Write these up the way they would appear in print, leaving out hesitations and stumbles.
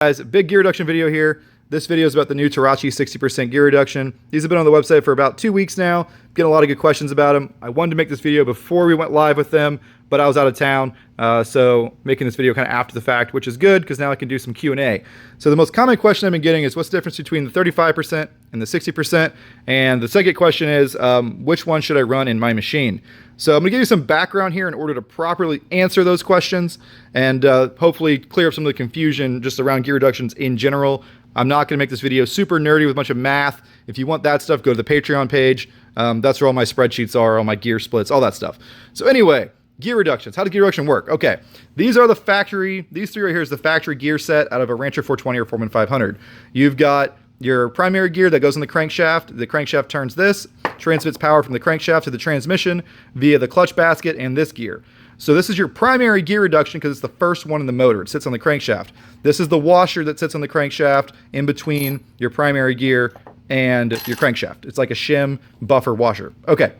Guys, big gear reduction video here. This video is about the new Terache 60% gear reduction. These have been on the website for about 2 weeks now. Getting a lot of good questions about them. I wanted to make this video before we went live with them, but I was out of town, so making this video kind of after the fact, which is good because now I can do some Q&A. So the most common question I've been getting is what's the difference between the 35% and the 60%? And the second question is which one should I run in my machine? So I'm going to give you some background here in order to properly answer those questions and hopefully clear up some of the confusion just around gear reductions in general. I'm not going to make this video super nerdy with a bunch of math. If you want that stuff, go to the Patreon page. That's where all my spreadsheets are, all my gear splits, all that stuff. So anyway, gear reductions. How does gear reduction work? Okay, these are the factory, these three right here is the factory gear set out of a Rancher 420 or Foreman 500. You've got your primary gear that goes in the crankshaft. The crankshaft turns this, transmits power from the crankshaft to the transmission via the clutch basket and this gear. So this is your primary gear reduction because it's the first one in the motor. It sits on the crankshaft. This is the washer that sits on the crankshaft in between your primary gear and your crankshaft. It's like a shim buffer washer. Okay.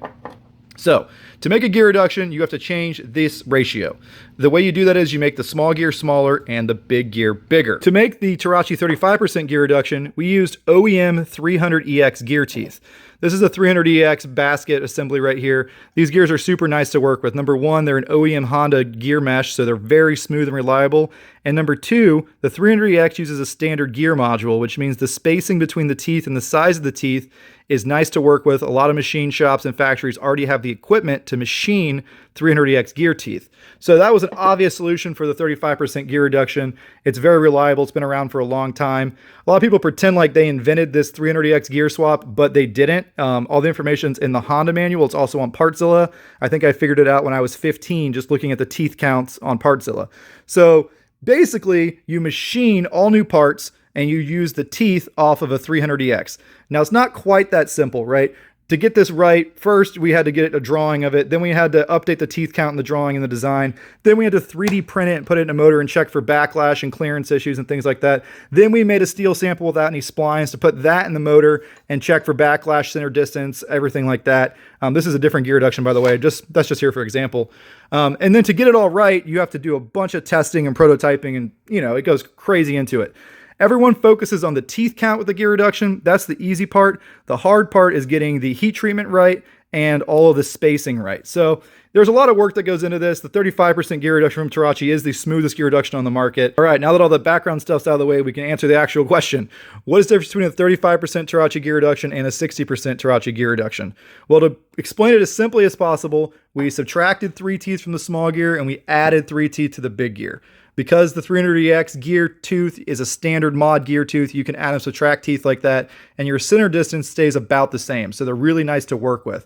So, to make a gear reduction, you have to change this ratio. The way you do that is you make the small gear smaller and the big gear bigger. To make the Terache 35% gear reduction, we used OEM 300EX gear teeth. This is a 300EX basket assembly right here. These gears are super nice to work with. Number one, they're an OEM Honda gear mesh, so they're very smooth and reliable. And number two, the 300EX uses a standard gear module, which means the spacing between the teeth and the size of the teeth is nice to work with. A lot of machine shops and factories already have the equipment to machine 300EX gear teeth. So that was an obvious solution for the 35% gear reduction. It's very reliable. It's been around for a long time. A lot of people pretend like they invented this 300EX gear swap, but they didn't. All the information's in the Honda manual. It's also on Partzilla. I think I figured it out when I was 15, just looking at the teeth counts on Partzilla. So basically, you machine all new parts and you use the teeth off of a 300EX. Now, it's not quite that simple, right? To get this right, first we had to get a drawing of it, then we had to update the teeth count in the drawing and the design, then we had to 3D print it and put it in a motor and check for backlash and clearance issues and things like that. Then we made a steel sample without any splines to put that in the motor and check for backlash, center distance, everything like that. This is a different gear reduction, by the way, that's just here for example. And then to get it all right, you have to do a bunch of testing and prototyping and, you know, it goes crazy into it. Everyone focuses on the teeth count with the gear reduction. That's the easy part. The hard part is getting the heat treatment right and all of the spacing right. So there's a lot of work that goes into this. The 35% gear reduction from Terache is the smoothest gear reduction on the market. All right, now that all the background stuff's out of the way, we can answer the actual question. What is the difference between a 35% Terache gear reduction and a 60% Terache gear reduction? Well, to explain it as simply as possible, we subtracted 3 teeth from the small gear and we added 3 teeth to the big gear. Because the 300EX gear tooth is a standard mod gear tooth, you can add and subtract teeth like that, and your center distance stays about the same. So they're really nice to work with.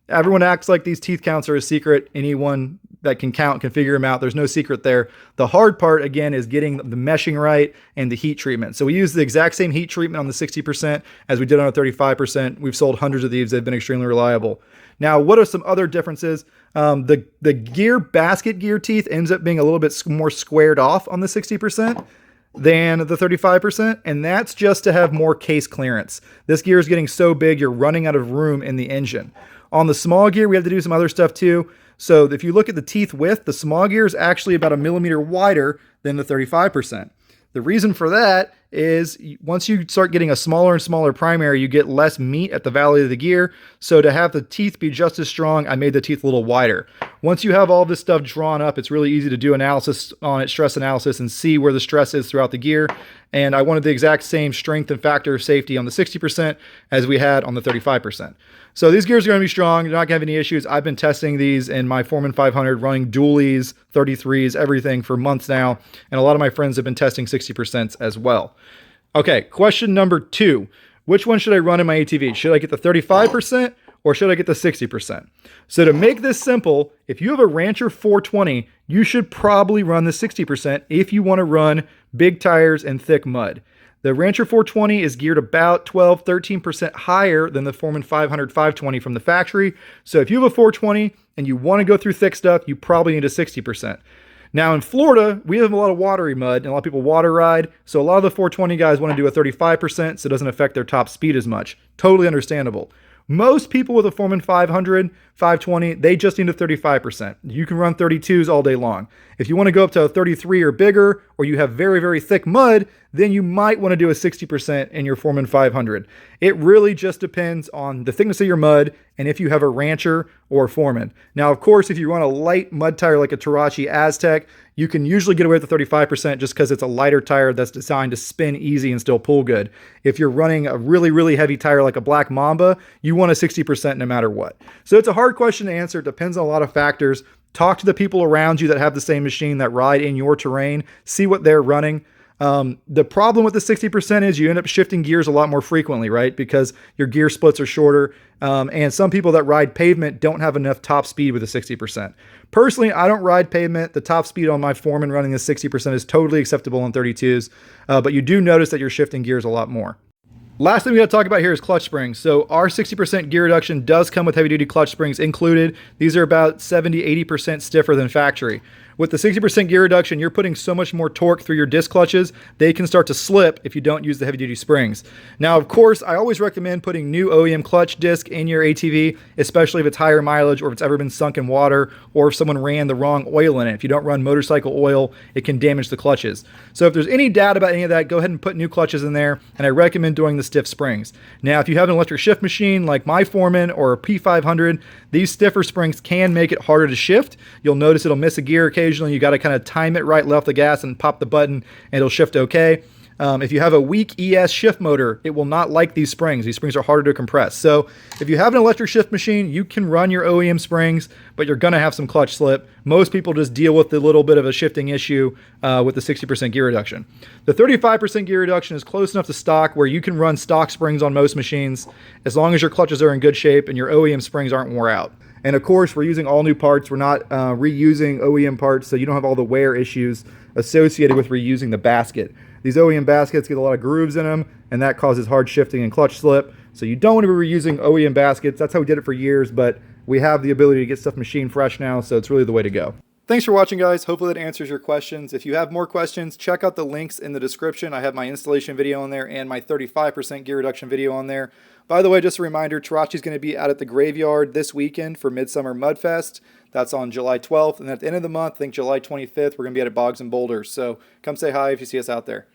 Everyone acts like these teeth counts are a secret. Anyone that can count can figure them out. There's no secret there. The hard part, again, is getting the meshing right and the heat treatment. So we use the exact same heat treatment on the 60% as we did on the 35%. We've sold hundreds of these. They've been extremely reliable. Now, what are some other differences? The gear basket gear teeth ends up being a little bit more squared off on the 60% than the 35%, and that's just to have more case clearance. This gear is getting so big, you're running out of room in the engine. On the small gear, we have to do some other stuff too. So if you look at the teeth width, the small gear is actually about 1 millimeter wider than the 35%. The reason for that is once you start getting a smaller and smaller primary, you get less meat at the valley of the gear. So to have the teeth be just as strong, I made the teeth a little wider. Once you have all this stuff drawn up, it's really easy to do analysis on it, stress analysis, and see where the stress is throughout the gear. And I wanted the exact same strength and factor of safety on the 60% as we had on the 35%. So these gears are going to be strong. You're not going to have any issues. I've been testing these in my Foreman 500, running dualies, 33s, everything for months now. And a lot of my friends have been testing 60% as well. Okay, question number 2. Which one should I run in my ATV? Should I get the 35% or should I get the 60%? So to make this simple, if you have a Rancher 420, you should probably run the 60% if you want to run big tires and thick mud. The Rancher 420 is geared about 12-13% higher than the Foreman 500 520 from the factory. So if you have a 420 and you want to go through thick stuff, you probably need a 60%. Now in Florida, we have a lot of watery mud and a lot of people water ride. So a lot of the 420 guys want to do a 35% so it doesn't affect their top speed as much. Totally understandable. Most people with a Foreman 500, 520, they just need a 35%. You can run 32s all day long. If you want to go up to a 33 or bigger, or you have very, very thick mud, then you might want to do a 60% in your Foreman 500. It really just depends on the thickness of your mud and if you have a Rancher or Foreman. Now, of course, if you run a light mud tire like a Terache Aztec, you can usually get away with the 35% just because it's a lighter tire that's designed to spin easy and still pull good. If you're running a really, really heavy tire like a Black Mamba, you want a 60% no matter what. So it's a hard question to answer. It depends on a lot of factors. Talk to the people around you that have the same machine, that ride in your terrain. See what they're running. The problem with the 60% is you end up shifting gears a lot more frequently, right? Because your gear splits are shorter. And some people that ride pavement don't have enough top speed with the 60%. Personally, I don't ride pavement. The top speed on my Foreman running the 60% is totally acceptable on 32s. But you do notice that you're shifting gears a lot more. Last thing we got to talk about here is clutch springs. So our 60% gear reduction does come with heavy duty clutch springs included. These are about 70-80% stiffer than factory. With the 60% gear reduction, you're putting so much more torque through your disc clutches, they can start to slip if you don't use the heavy duty springs. Now, of course, I always recommend putting new OEM clutch disc in your ATV, especially if it's higher mileage or if it's ever been sunk in water or if someone ran the wrong oil in it. If you don't run motorcycle oil, it can damage the clutches. So if there's any doubt about any of that, go ahead and put new clutches in there, and I recommend doing the stiff springs. Now, if you have an electric shift machine like my Foreman or a P500, these stiffer springs can make it harder to shift. You'll notice it'll miss a gear occasionally. You got to kind of time it right, let off the gas and pop the button, and it'll shift okay. If you have a weak ES shift motor, it will not like these springs. These springs are harder to compress. So if you have an electric shift machine, you can run your OEM springs, but you're going to have some clutch slip. Most people just deal with the little bit of a shifting issue with the 60% gear reduction. The 35% gear reduction is close enough to stock where you can run stock springs on most machines as long as your clutches are in good shape and your OEM springs aren't wore out. And of course, we're using all new parts. We're not reusing OEM parts, so you don't have all the wear issues associated with reusing the basket. These OEM baskets get a lot of grooves in them, and that causes hard shifting and clutch slip. So you don't want to be reusing OEM baskets. That's how we did it for years, but we have the ability to get stuff machine fresh now, so it's really the way to go. Thanks for watching, guys. Hopefully that answers your questions. If you have more questions, check out the links in the description. I have my installation video on there and my 35% gear reduction video on there. By the way, just a reminder, Terache's going to be out at the Graveyard this weekend for Midsummer Mudfest. That's on July 12th. And at the end of the month, I think July 25th, we're going to be out at Bogs and Boulders. So come say hi if you see us out there.